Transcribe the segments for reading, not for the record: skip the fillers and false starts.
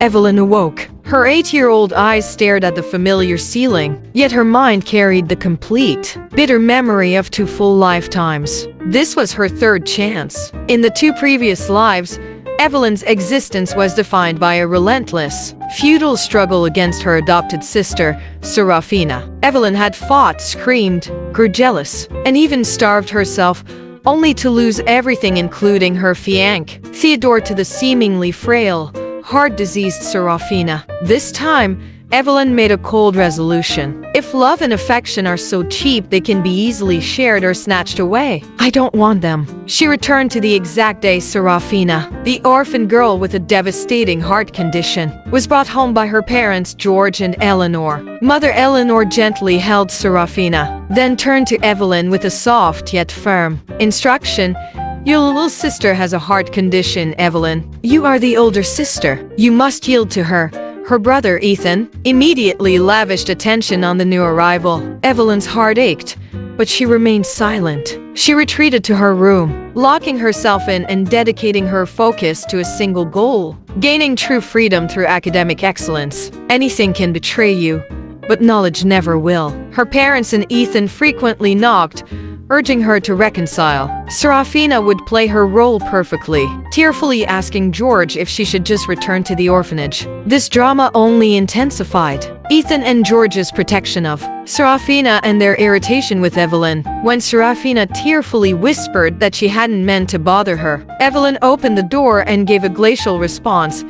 Evelyn awoke. Her 8-year-old eyes stared at the familiar ceiling, yet her mind carried the complete, bitter memory of 2 full lifetimes. This was her 3rd chance. In the 2 previous lives, Evelyn's existence was defined by a relentless, futile struggle against her adopted sister, Serafina. Evelyn had fought, screamed, grew jealous, and even starved herself, only to lose everything including her fiancé, Theodore, to the seemingly frail, heart-diseased Serafina. This time, Evelyn made a cold resolution. If love and affection are so cheap they can be easily shared or snatched away, I don't want them. She returned to the exact day Serafina, the orphan girl with a devastating heart condition, was brought home by her parents George and Eleanor. Mother Eleanor gently held Serafina, then turned to Evelyn with a soft yet firm instruction. Your little sister has a heart condition, Evelyn. You are the older sister. You must yield to her. Her brother, Ethan, immediately lavished attention on the new arrival. Evelyn's heart ached, but she remained silent. She retreated to her room, locking herself in and dedicating her focus to a single goal: gaining true freedom through academic excellence. Anything can betray you, but knowledge never will. Her parents and Ethan frequently knocked, urging her to reconcile. Serafina would play her role perfectly, tearfully asking George if she should just return to the orphanage. This drama only intensified Ethan and George's protection of Serafina and their irritation with Evelyn. When Serafina tearfully whispered that she hadn't meant to bother her, Evelyn opened the door and gave a glacial response.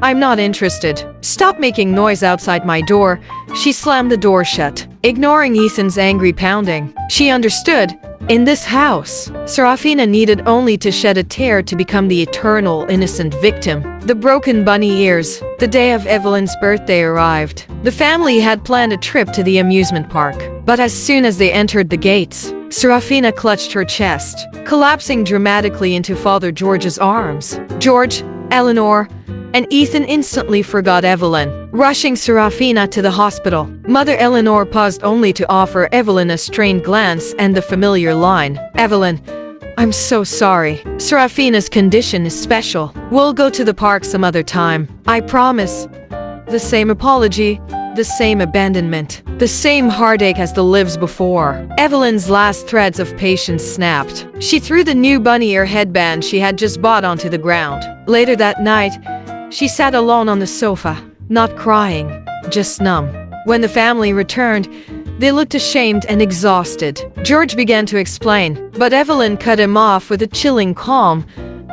I'm not interested. Stop making noise outside my door. She slammed the door shut, ignoring Ethan's angry pounding. She understood. In this house, Serafina needed only to shed a tear to become the eternal innocent victim. The broken bunny ears. The day of Evelyn's birthday arrived. The family had planned a trip to the amusement park, but as soon as they entered the gates, Serafina clutched her chest, collapsing dramatically into Father George's arms. George, Eleanor, and Ethan instantly forgot Evelyn, rushing Serafina to the hospital. Mother Eleanor paused only to offer Evelyn a strained glance and the familiar line. Evelyn, I'm so sorry. Serafina's condition is special. We'll go to the park some other time. I promise. The same apology, the same abandonment, the same heartache as the lives before. Evelyn's last threads of patience snapped. She threw the new bunny ear headband she had just bought onto the ground. Later that night, she sat alone on the sofa, not crying, just numb. When the family returned, they looked ashamed and exhausted. George began to explain, but Evelyn cut him off with a chilling calm.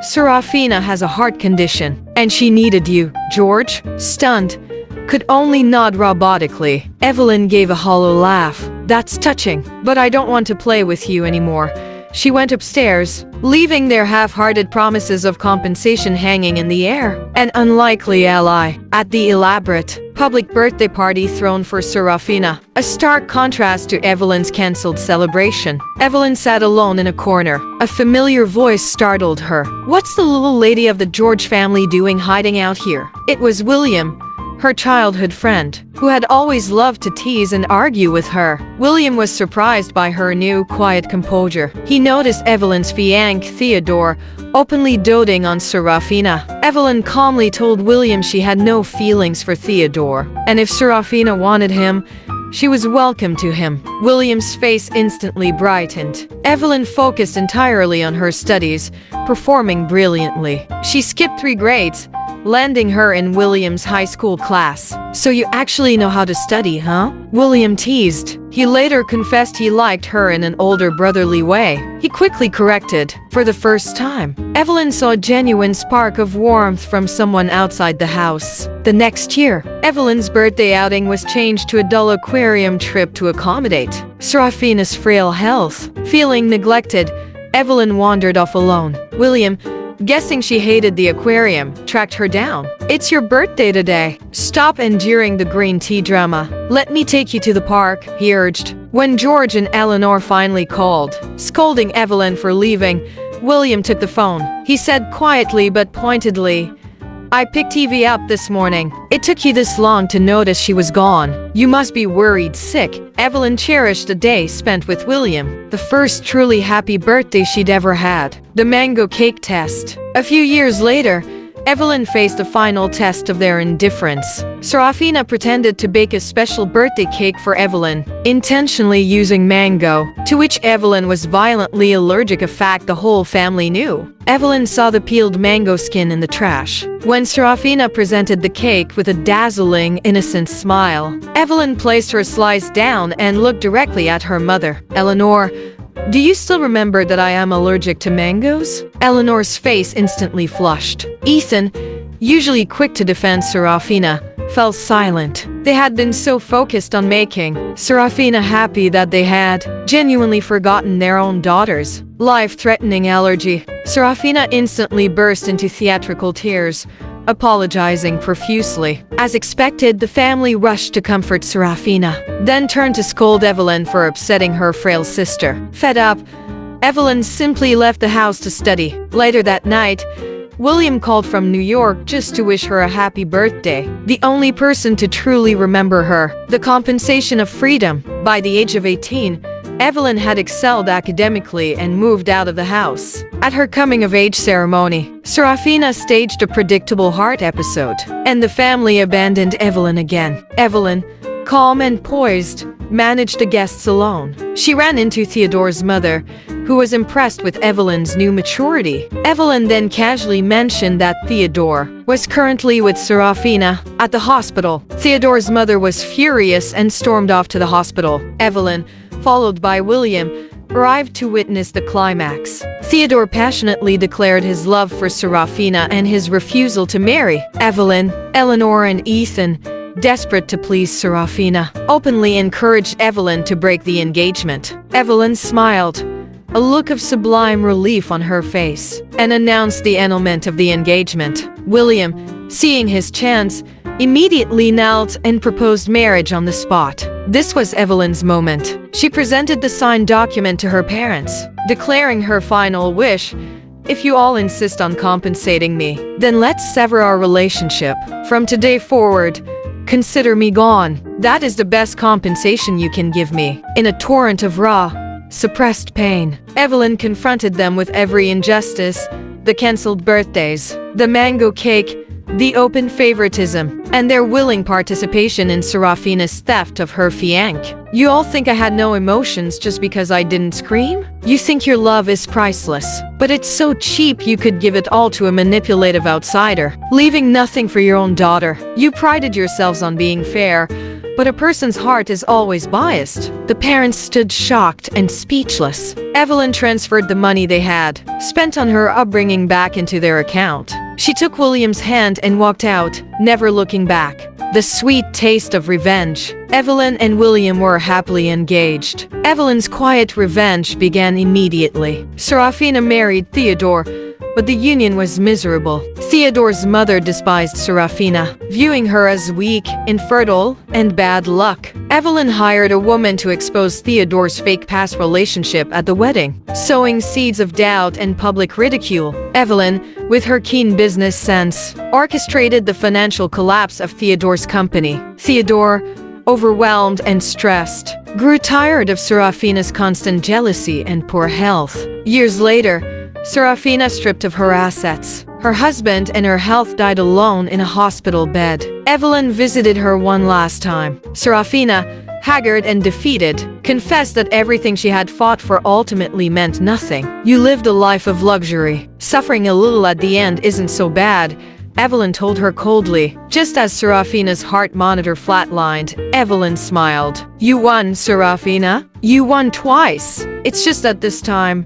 Serafina has a heart condition, and she needed you. George, stunned, could only nod robotically. Evelyn gave a hollow laugh. That's touching, but I don't want to play with you anymore. She went upstairs, leaving their half-hearted promises of compensation hanging in the air. An unlikely ally at the elaborate, public birthday party thrown for Serafina, a stark contrast to Evelyn's cancelled celebration. Evelyn sat alone in a corner. A familiar voice startled her. What's the little lady of the George family doing hiding out here? It was William, her childhood friend, who had always loved to tease and argue with her. William was surprised by her new, quiet composure. He noticed Evelyn's fiancé, Theodore, openly doting on Serafina. Evelyn calmly told William she had no feelings for Theodore, and if Serafina wanted him, she was welcome to him. William's face instantly brightened. Evelyn focused entirely on her studies, performing brilliantly. She skipped 3 grades, landing her in William's high school class. So you actually know how to study, huh? William teased. He later confessed he liked her in an older brotherly way. He quickly corrected. For the first time, Evelyn saw a genuine spark of warmth from someone outside the house. The next year, Evelyn's birthday outing was changed to a dull aquarium trip to accommodate Serafina's frail health. Feeling neglected, Evelyn wandered off alone. William, guessing she hated the aquarium, tracked her down. It's your birthday today. Stop enduring the green tea drama. Let me take you to the park, he urged. When George and Eleanor finally called, scolding Evelyn for leaving, William took the phone. He said quietly but pointedly, I picked Evie up this morning. It took you this long to notice she was gone. You must be worried sick. Evelyn cherished the day spent with William, the first truly happy birthday she'd ever had. The mango cake test. A few years later, Evelyn faced the final test of their indifference. Serafina pretended to bake a special birthday cake for Evelyn, intentionally using mango, to which Evelyn was violently allergic, a fact the whole family knew. Evelyn saw the peeled mango skin in the trash. When Serafina presented the cake with a dazzling, innocent smile, Evelyn placed her slice down and looked directly at her mother. "Eleanor, do you still remember that I am allergic to mangoes?" Eleanor's face instantly flushed. Ethan, usually quick to defend Serafina, fell silent. They had been so focused on making Serafina happy that they had genuinely forgotten their own daughter's life-threatening allergy. Serafina instantly burst into theatrical tears, apologizing profusely. As expected, the family rushed to comfort Serafina, then turned to scold Evelyn for upsetting her frail sister. Fed up, Evelyn simply left the house to study. Later that night, William called from New York just to wish her a happy birthday. The only person to truly remember her. The compensation of freedom. By the age of 18, Evelyn had excelled academically and moved out of the house. At her coming-of-age ceremony, Serafina staged a predictable heart episode, and the family abandoned Evelyn again. Evelyn, calm and poised, managed the guests alone. She ran into Theodore's mother, who was impressed with Evelyn's new maturity. Evelyn then casually mentioned that Theodore was currently with Serafina at the hospital. Theodore's mother was furious and stormed off to the hospital. Evelyn, followed by William, arrived to witness the climax. Theodore passionately declared his love for Serafina and his refusal to marry. Evelyn, Eleanor, and Ethan, desperate to please Serafina, openly encouraged Evelyn to break the engagement. Evelyn smiled, a look of sublime relief on her face, and announced the annulment of the engagement. William, seeing his chance, immediately knelt and proposed marriage on the spot. This was Evelyn's moment. She presented the signed document to her parents, declaring her final wish: "If you all insist on compensating me, then let's sever our relationship. From today forward, consider me gone. That is the best compensation you can give me." In a torrent of raw, suppressed pain, Evelyn confronted them with every injustice: the cancelled birthdays, the mango cake, the open favoritism, and their willing participation in Serafina's theft of her fiancé. "You all think I had no emotions just because I didn't scream? You think your love is priceless, but it's so cheap you could give it all to a manipulative outsider, leaving nothing for your own daughter. You prided yourselves on being fair, but a person's heart is always biased." The parents stood shocked and speechless. Evelyn transferred the money they had spent on her upbringing back into their account. She took William's hand and walked out, never looking back. The sweet taste of revenge. Evelyn and William were happily engaged. Evelyn's quiet revenge began immediately. Serafina married Theodore, but the union was miserable. Theodore's mother despised Serafina, viewing her as weak, infertile, and bad luck. Evelyn hired a woman to expose Theodore's fake past relationship at the wedding, sowing seeds of doubt and public ridicule. Evelyn, with her keen business sense, orchestrated the financial collapse of Theodore's company. Theodore, overwhelmed and stressed, grew tired of Serafina's constant jealousy and poor health. Years later, Serafina stripped of her assets. Her husband and her health died alone in a hospital bed. Evelyn visited her one last time. Serafina, haggard and defeated, confessed that everything she had fought for ultimately meant nothing. "You lived a life of luxury. Suffering a little at the end isn't so bad," Evelyn told her coldly. Just as Serafina's heart monitor flatlined, Evelyn smiled. "You won, Serafina. You won twice. It's just that this time,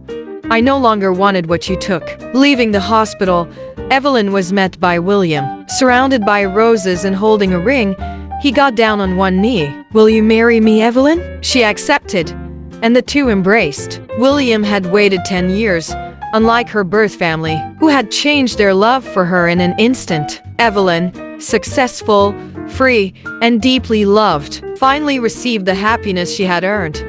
I no longer wanted what you took." Leaving the hospital, Evelyn was met by William. Surrounded by roses and holding a ring, he got down on one knee. "Will you marry me, Evelyn?" She accepted, and the two embraced. William had waited 10 years, unlike her birth family, who had changed their love for her in an instant. Evelyn, successful, free, and deeply loved, finally received the happiness she had earned.